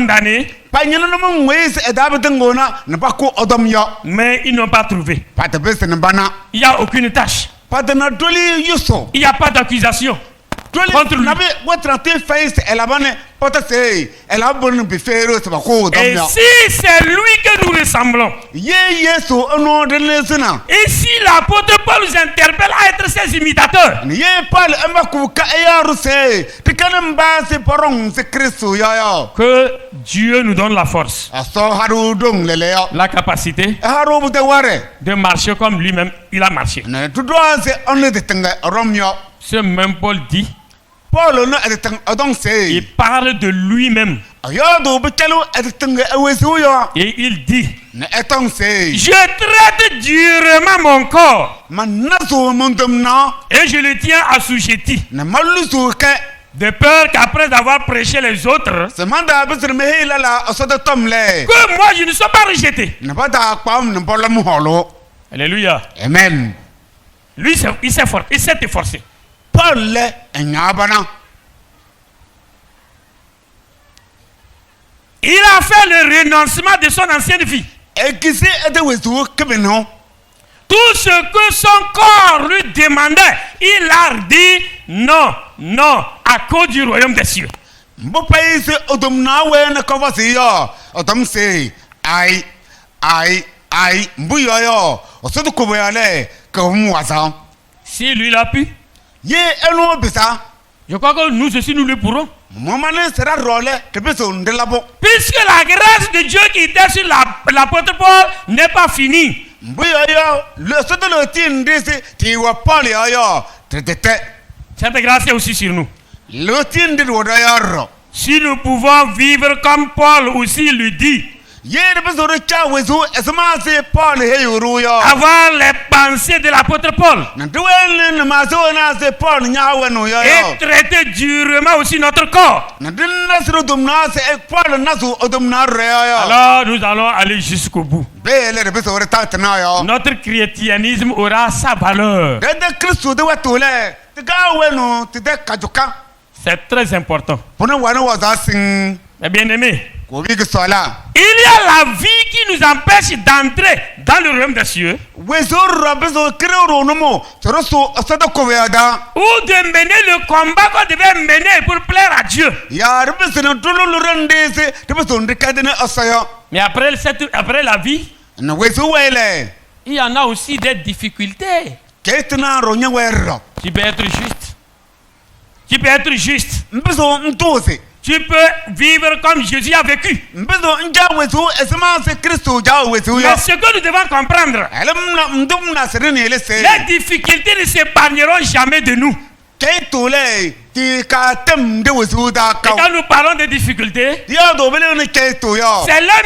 condamné, mais ils n'ont pas trouvé. Il n'y a aucune tâche. Il n'y a pas d'accusation contre lui. Et si c'est lui que nous ressemblons, et si l'apôtre Paul nous interpelle à être ses imitateurs, que Dieu nous donne la force, la capacité de marcher comme lui-même il a marché. Ce même Paul dit, il parle de lui-même. Et il dit, je traite durement mon corps et je le tiens assujetti, de peur qu'après avoir prêché les autres, que moi je ne sois pas rejeté. Alléluia. Amen. Lui, il s'est efforcé. Il a fait le renoncement de son ancienne vie. Tout ce que son corps lui demandait, il a dit non, non, à cause du royaume des cieux. Si lui l'a pu, je crois que nous aussi nous le pourrons. Puisque la grâce de Dieu qui était sur l'apôtre Paul n'est pas finie. Cette grâce est aussi sur nous. Si nous pouvons vivre comme Paul aussi le dit, avoir les pensées de l'apôtre Paul et traiter durement aussi notre corps, alors nous allons aller jusqu'au bout. Notre christianisme aura sa valeur. C'est très important. Mais bien aimé, il y a la vie qui nous empêche d'entrer dans le royaume des cieux, ou de mener le combat qu'on devait mener pour plaire à Dieu. Mais après la vie, il y en a aussi des difficultés. Tu peux être juste. Tu peux être juste. Tu peux vivre comme Jésus a vécu. Mais ce que nous devons comprendre, les difficultés ne s'épargneront jamais de nous. Et quand nous parlons de difficultés, c'est la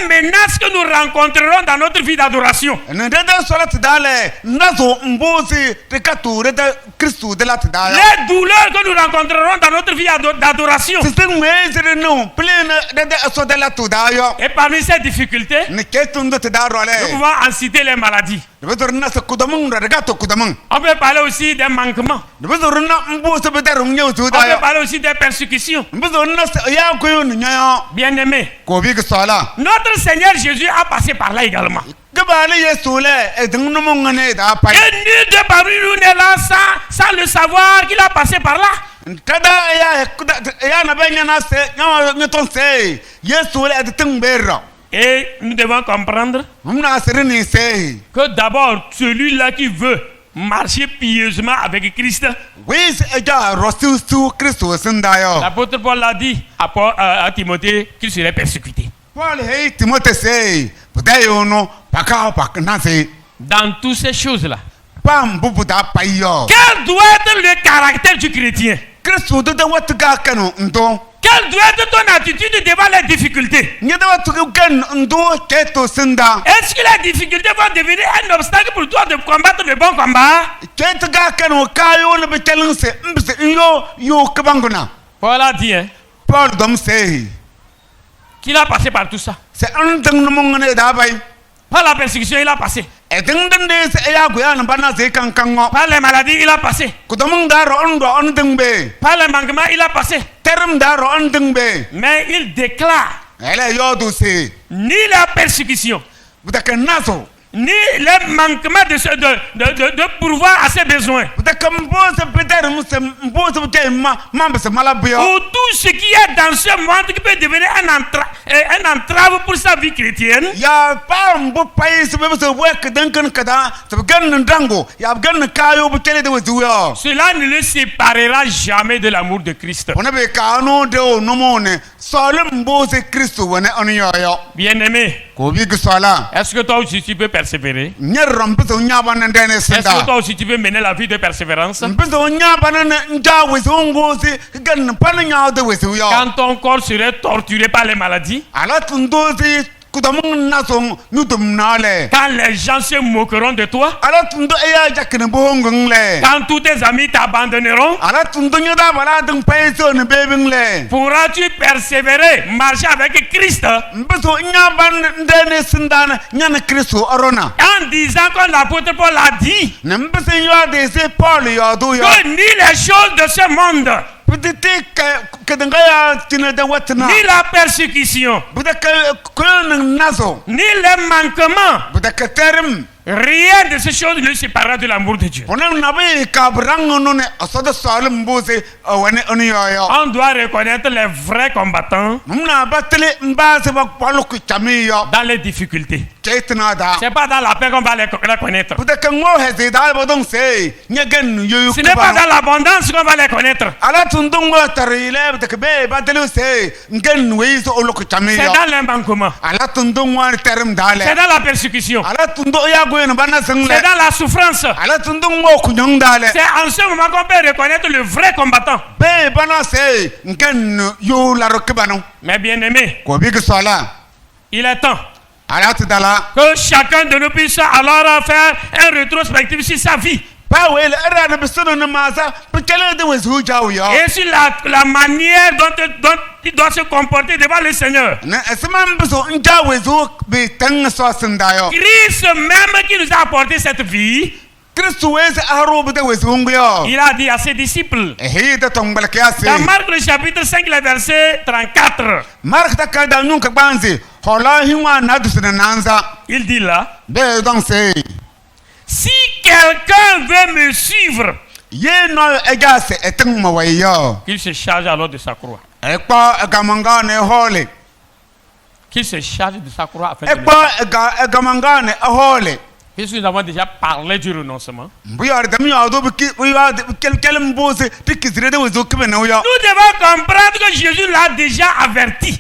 menace que nous rencontrerons dans notre vie d'adoration. Les douleurs que nous rencontrerons dans notre vie d'adoration. Et parmi ces difficultés, nous pouvons en citer les maladies. On peut parler aussi des manquements. On peut parler aussi des persécutions. Bien aimé, notre Seigneur Jésus a passé par là également. Et nul de parmi nous n'est là sans le savoir qu'il a passé par là. Et nous devons comprendre que d'abord, celui-là qui veut marcher pieusement avec Christ, l'apôtre Paul l'a dit à Timothée qu'il serait persécuté. Dans toutes ces choses-là, quel doit être le caractère du chrétien? Quelle doit être ton attitude devant les difficultés? Est-ce que les difficultés vont devenir un obstacle pour toi de combattre le bon combat? Paul a dit qu'il a passé par tout ça. Par la persécution, il a passé. Par les maladies, il a passé. Par les manquements, il a passé. Mais il déclare ni la persécution, ni le manquement de pourvoir à ses besoins, ou tout ce qui est dans ce monde qui peut devenir un entrave pour sa vie chrétienne, cela ne le séparera jamais de l'amour de Christ. Bien-aimé, est-ce que toi aussi tu peux persévérer? Est-ce que toi aussi tu peux mener la vie de persévérance? Quand ton corps serait torturé par les maladies, quand les gens se moqueront de toi, quand tous tes amis t'abandonneront, pourras-tu persévérer, marcher avec Christ en disant comme l'apôtre Paul a dit que ni les choses de ce monde, ni la persécution, ni les manquements, rien de ces choses ne séparera de l'amour de Dieu. On doit reconnaître les vrais combattants dans les difficultés. C'est pas dans la paix qu'on va les connaître. Ce n'est pas dans l'abondance qu'on va les connaître. C'est dans l'embarquement. C'est dans la persécution. C'est dans la souffrance. C'est en ce moment qu'on peut reconnaître le vrai combattant. Mais bien aimé, il est temps que chacun de nous puisse alors faire un rétrospectif sur sa vie. Et sur la manière dont il doit se comporter devant le Seigneur. Christ même qui nous a apporté cette vie, il a dit à ses disciples dans Marc le chapitre 5 le verset 34, il dit là, si quelqu'un veut me suivre, qu'il se charge alors de sa croix. Qu'il se charge de sa croix afin de puisque nous avons déjà parlé du renoncement, nous devons comprendre que Jésus l'a déjà averti.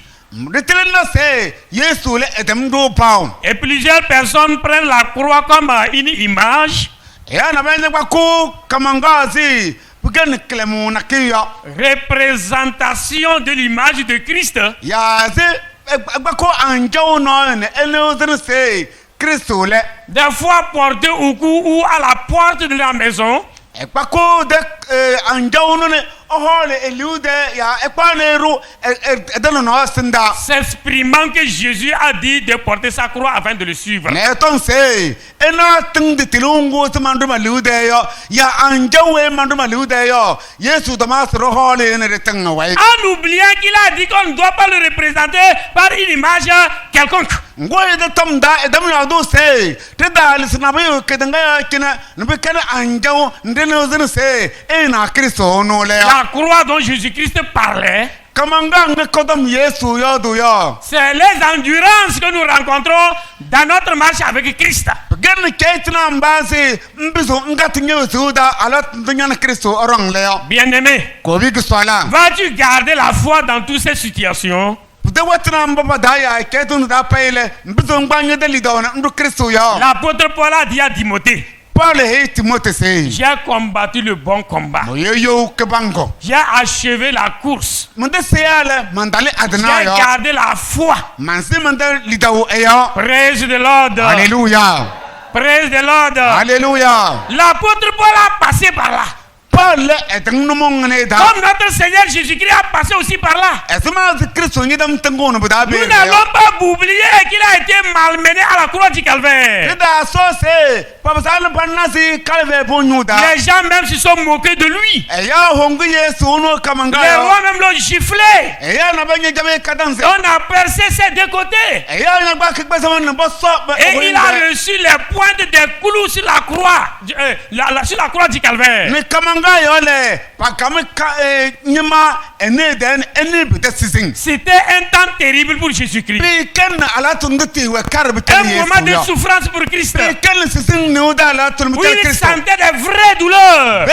Et plusieurs personnes prennent la croix comme une image, représentation de l'image de Christ, des fois porté au cou ou à la porte de la maison, s'exprimant que Jésus a dit de porter sa croix afin de le suivre. En oubliant qu'il a dit qu'on ne doit pas le représenter par une image quelconque. La croix dont Jésus-Christ parlait, c'est les endurances que nous rencontrons dans notre marche avec Christ. Bien-aimé, vas-tu garder la foi dans toutes ces situations? L'apôtre Paul a dit à Timothée, j'ai combattu le bon combat. J'ai achevé la course. J'ai gardé la foi. Praise the Lord. Alléluia. Praise the Lord. Alléluia. L'apôtre Paul a passé par là. notre Seigneur Jésus-Christ a passé aussi par là. Nous n'allons pas oublier qu'il a été malmené à la croix du Calvaire. Les gens même se sont moqués de lui. Les rois même l'ont giflé. On a percé ses deux côtés. Et il a reçu les pointes des clous sur la croix, sur la croix du Calvaire. C'était un temps terrible pour Jésus-Christ. Un moment de souffrance pour Christ. Où il sentait des vraies douleurs.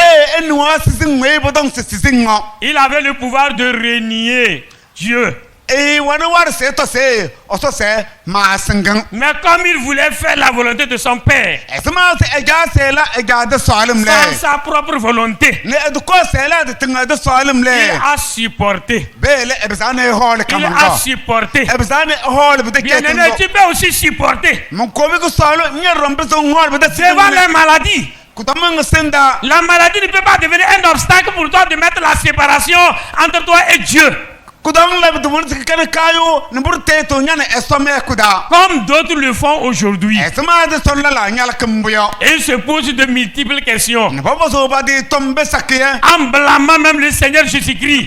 Il avait le pouvoir de renier Dieu. Mais comme il voulait faire la volonté de son Père, sans sa propre volonté, il a supporté. Il a supporté. Bien-aimé, tu peux aussi supporter devant la maladie. La maladie ne peut pas devenir un obstacle pour toi de mettre la séparation entre toi et Dieu. Comme d'autres le font aujourd'hui. Et ils se posent de multiples questions, en blâmant même le Seigneur Jésus-Christ.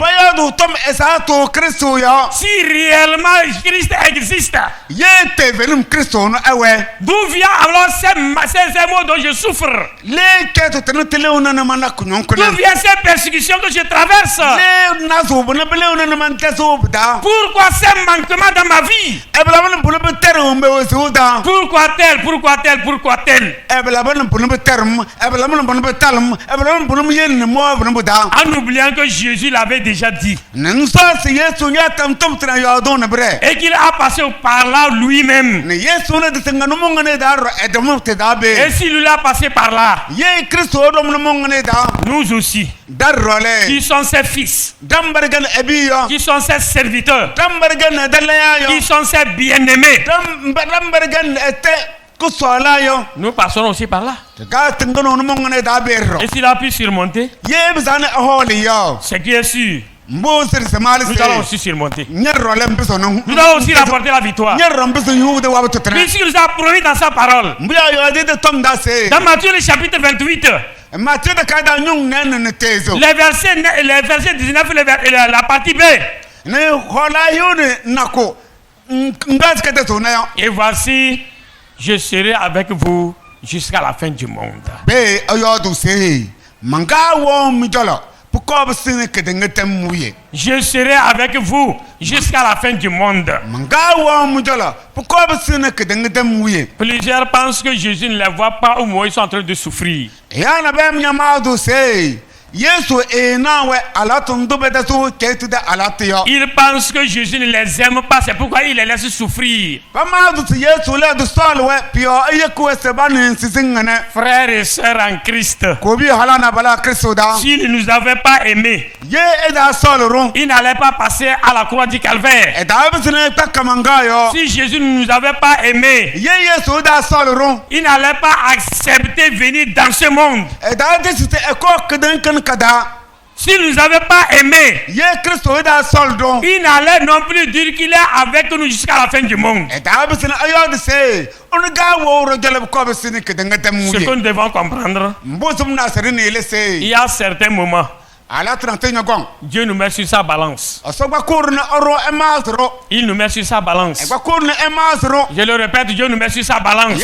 Si réellement Christ existe, d'où vient alors ces mots dont je souffre? D'où vient ces persécutions que je traverse? Pourquoi ces manquements dans ma vie? Pourquoi tel? En oubliant que Jésus l'avait déjà dit. Et qu'il a passé par là lui-même. Et s'il lui a passé par là, nous aussi, qui sont ses fils, qui sont ses serviteurs, qui sont ses bien-aimés, nous passerons aussi par là. Et s'il a pu surmonter, ce qui est sûr, nous allons aussi surmonter. Nous allons aussi rapporter la victoire. Puisqu'il nous a promis dans sa parole, dans Matthieu le chapitre 28, les versets 19 et la partie B. Et voici, je serai avec vous jusqu'à la fin du monde. Je serai avec vous jusqu'à la fin du monde. Plusieurs pensent que Jésus ne les voit pas au moment où ils sont en train de souffrir. Ils pensent que Jésus ne les aime pas, c'est pourquoi il les laisse souffrir. Frères et sœurs en Christ, s'il ne nous avait pas aimés, il n'allait pas passer à la croix du Calvaire. Si Jésus ne nous avait pas aimés, il n'allait pas accepter de venir dans ce monde. S'il ne nous avait pas aimés, il n'allait non plus dire qu'il est avec nous jusqu'à la fin du monde. Ce que nous devons comprendre, il y a certains moments, Dieu nous met sur sa balance. Il nous met sur sa balance. Je le répète, Dieu nous met sur sa balance.